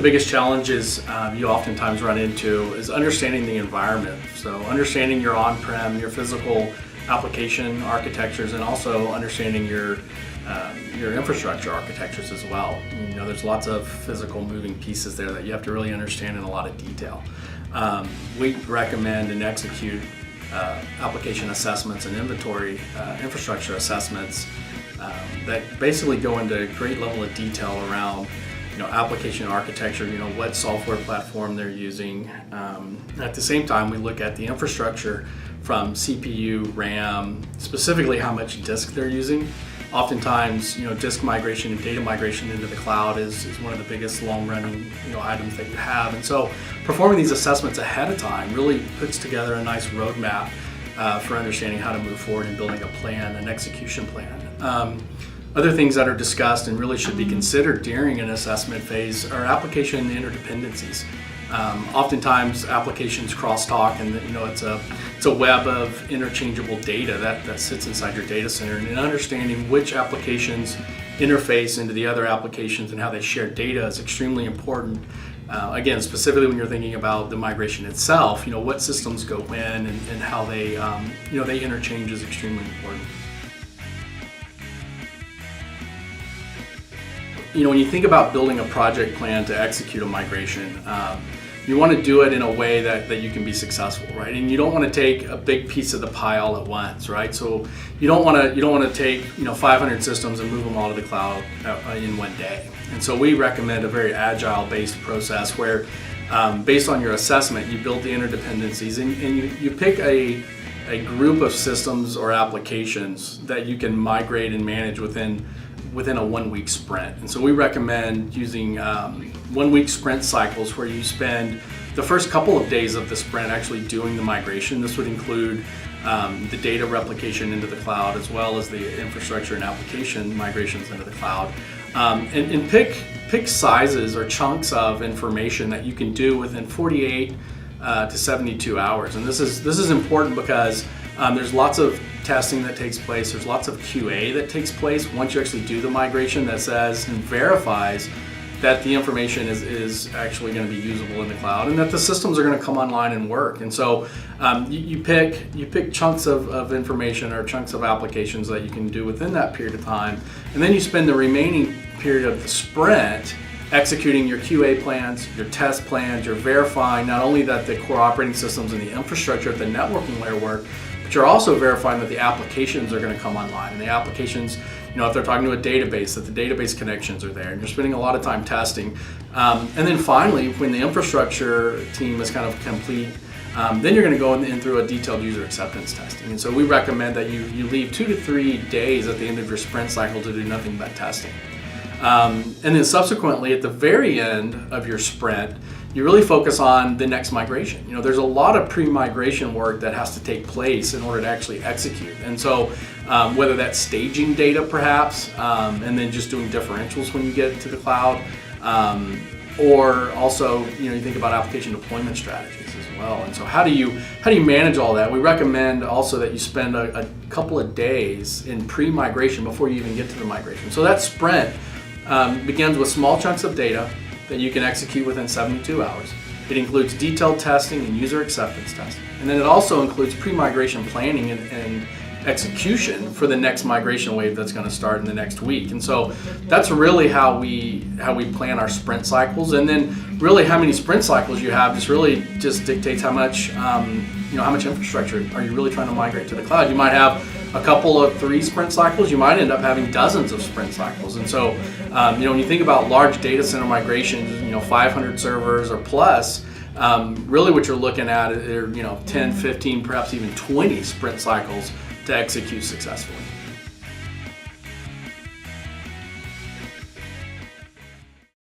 biggest challenges you oftentimes run into is understanding the environment. So understanding your on-prem, your physical application architectures, and also understanding your infrastructure architectures as well. You know, there's lots of physical moving pieces there that you have to really understand in a lot of detail. We recommend and execute application assessments and inventory infrastructure assessments that basically go into a great level of detail around, you know, application architecture, you know, what software platform they're using. At the same time, we look at the infrastructure from CPU, RAM, specifically how much disk they're using. Oftentimes, you know, disk migration and data migration into the cloud is one of the biggest long-running, you know, items that you have. And so performing these assessments ahead of time really puts together a nice roadmap for understanding how to move forward and building a plan, an execution plan. Other things that are discussed and really should be considered during an assessment phase are application interdependencies. Oftentimes applications crosstalk, and you know, it's a web of interchangeable data that sits inside your data center, and understanding which applications interface into the other applications and how they share data is extremely important. Again, specifically when you're thinking about the migration itself, you know, what systems go in and how they, you know, they interchange is extremely important. You know, when you think about building a project plan to execute a migration, you want to do it in a way that you can be successful, right? And you don't want to take a big piece of the pie all at once, right? So you don't want to take, you know, 500 systems and move them all to the cloud in one day. And so we recommend a very agile-based process where, based on your assessment, you build the interdependencies and you pick a group of systems or applications that you can migrate and manage within a 1 week sprint. And so we recommend using 1 week sprint cycles where you spend the first couple of days of the sprint actually doing the migration. This would include the data replication into the cloud, as well as the infrastructure and application migrations into the cloud. And pick sizes or chunks of information that you can do within 48 to 72 hours. And this is important because there's lots of testing that takes place. There's lots of QA that takes place once you actually do the migration that says and verifies that the information is actually going to be usable in the cloud and that the systems are going to come online and work. And so you pick chunks of information or chunks of applications that you can do within that period of time, and then you spend the remaining period of the sprint executing your QA plans, your test plans. You're verifying not only that the core operating systems and the infrastructure at the networking layer work, but you're also verifying that the applications are going to come online. And the applications, you know, if they're talking to a database, that the database connections are there. And you're spending a lot of time testing. And then finally, when the infrastructure team is kind of complete, then you're going to go in through a detailed user acceptance testing. And so we recommend that you leave 2 to 3 days at the end of your sprint cycle to do nothing but testing. And then subsequently, at the very end of your sprint, you really focus on the next migration. You know, there's a lot of pre-migration work that has to take place in order to actually execute. And so whether that's staging data perhaps, and then just doing differentials when you get to the cloud, or also, you know, you think about application deployment strategies as well. And so how do you manage all that? We recommend also that you spend a couple of days in pre-migration before you even get to the migration. So that sprint begins with small chunks of data that you can execute within 72 hours. It includes detailed testing and user acceptance testing. And then it also includes pre-migration planning and execution for the next migration wave that's going to start in the next week. And so that's really how we plan our sprint cycles. And then really how many sprint cycles you have just dictates how much how much infrastructure are you really trying to migrate to the cloud. You might have a couple of 3 sprint cycles. You might end up having dozens of sprint cycles. And so when you think about large data center migrations, 500 servers or plus, really what you're looking at are 10, 15, perhaps even 20 sprint cycles to execute successfully.